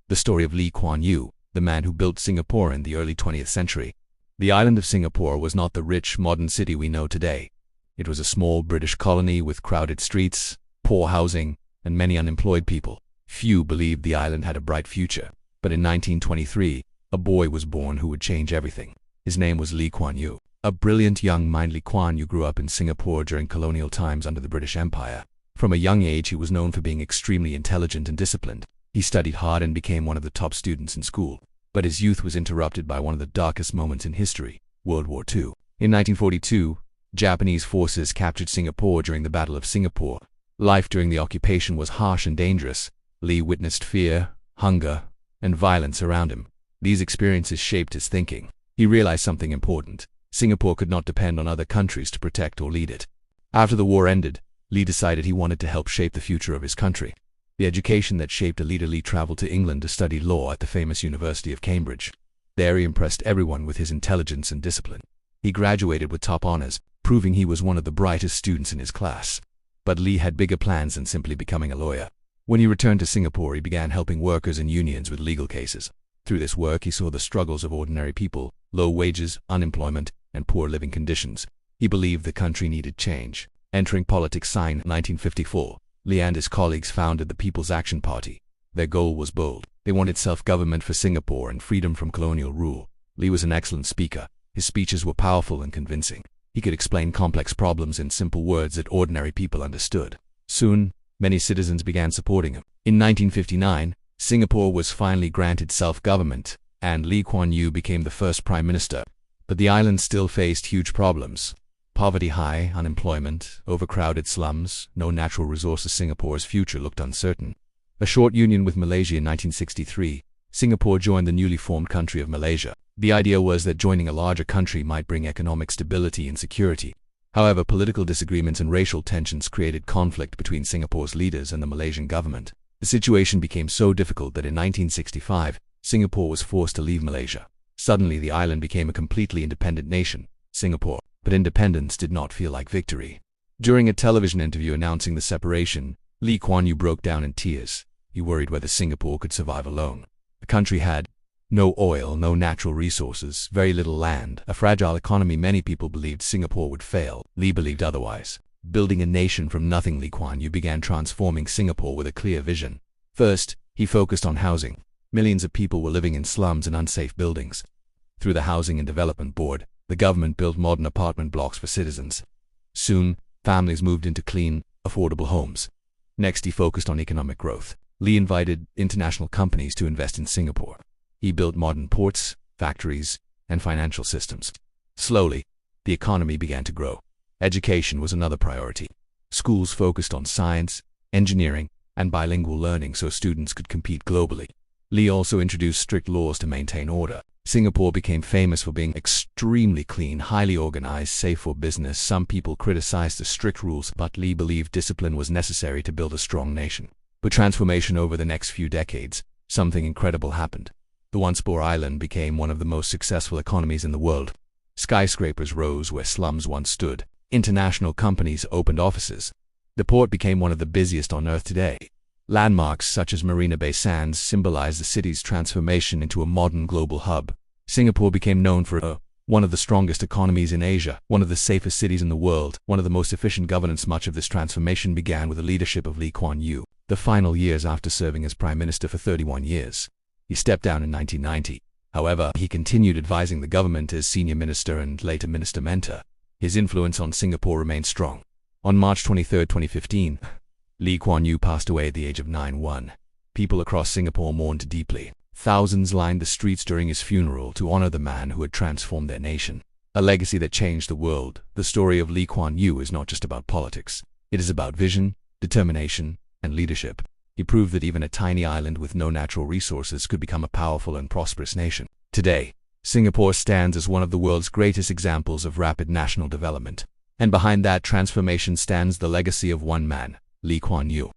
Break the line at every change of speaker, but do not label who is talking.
the story of Kuan Yew, the man who built Singapore in the early 20th century. The island of Singapore was not the rich, modern city we know today. It was a small British colony with crowded streets, poor housing, and many unemployed people. Few believed the island had a bright future, but in 1923, a boy was born who would change everything. His name was Kuan Yew. A brilliant young mind, Kuan Yew grew up in Singapore during colonial times under the British Empire. From a young age, he was known for being extremely intelligent and disciplined. He studied hard and became one of the top students in school. But his youth was interrupted by one of the darkest moments in history, World War II. In 1942, Japanese forces captured Singapore during the Battle of Singapore. Life during the occupation was harsh and dangerous. Lee witnessed fear, hunger, and violence around him. These experiences shaped his thinking. He realized something important. Singapore could not depend on other countries to protect or lead it. After the war ended, Lee decided he wanted to help shape the future of his country. The education that shaped a leader, Lee traveled to England to study law at the famous University of Cambridge. There he impressed everyone with his intelligence and discipline. He graduated with top honors, proving he was one of the brightest students in his class. But Lee had bigger plans than simply becoming a lawyer. When he returned to Singapore, he began helping workers and unions with legal cases. Through this work, he saw the struggles of ordinary people, low wages, unemployment, and poor living conditions. He believed the country needed change. Entering politics in 1954, Lee and his colleagues founded the People's Action Party. Their goal was bold. They wanted self-government for Singapore and freedom from colonial rule. Lee was an excellent speaker. His speeches were powerful and convincing. He could explain complex problems in simple words that ordinary people understood. Soon, many citizens began supporting him. In 1959, Singapore was finally granted self-government, and Kuan Yew became the first prime minister. But the island still faced huge problems. Poverty high, unemployment, overcrowded slums, no natural resources. Singapore's future looked uncertain. A short union with Malaysia in 1963, Singapore joined the newly formed country of Malaysia. The idea was that joining a larger country might bring economic stability and security. However, political disagreements and racial tensions created conflict between Singapore's leaders and the Malaysian government. The situation became so difficult that in 1965, Singapore was forced to leave Malaysia. Suddenly, the island became a completely independent nation, Singapore. But independence did not feel like victory. During a television interview announcing the separation, Kuan Yew broke down in tears. He worried whether Singapore could survive alone. The country had no oil, no natural resources, very little land, a fragile economy. Many people believed Singapore would fail. Lee believed otherwise. Building a nation from nothing, Kuan Yew began transforming Singapore with a clear vision. First, he focused on housing. Millions of people were living in slums and unsafe buildings. Through the Housing and Development Board, the government built modern apartment blocks for citizens. Soon, families moved into clean, affordable homes. Next, he focused on economic growth. Lee invited international companies to invest in Singapore. He built modern ports, factories, and financial systems. Slowly, the economy began to grow. Education was another priority. Schools focused on science, engineering, and bilingual learning so students could compete globally. Lee also introduced strict laws to maintain order. Singapore became famous for being extremely clean, highly organized, safe for business. Some people criticized the strict rules, but Lee believed discipline was necessary to build a strong nation. With transformation over the next few decades, something incredible happened. The once poor island became one of the most successful economies in the world. Skyscrapers rose where slums once stood. International companies opened offices. The port became one of the busiest on Earth today. Landmarks such as Marina Bay Sands symbolize the city's transformation into a modern global hub. Singapore became known for one of the strongest economies in Asia, one of the safest cities in the world, one of the most efficient governance. Much of this transformation began with the leadership of Kuan Yew. The final years after serving as prime minister for 31 years. He stepped down in 1990. However, he continued advising the government as senior minister and later minister mentor. His influence on Singapore remained strong. On March 23, 2015, Kuan Yew passed away at the age of 91. People across Singapore mourned deeply. Thousands lined the streets during his funeral to honor the man who had transformed their nation. A legacy that changed the world. The story of Kuan Yew is not just about politics. It is about vision, determination, and leadership. He proved that even a tiny island with no natural resources could become a powerful and prosperous nation. Today, Singapore stands as one of the world's greatest examples of rapid national development. And behind that transformation stands the legacy of one man, Kuan Yew.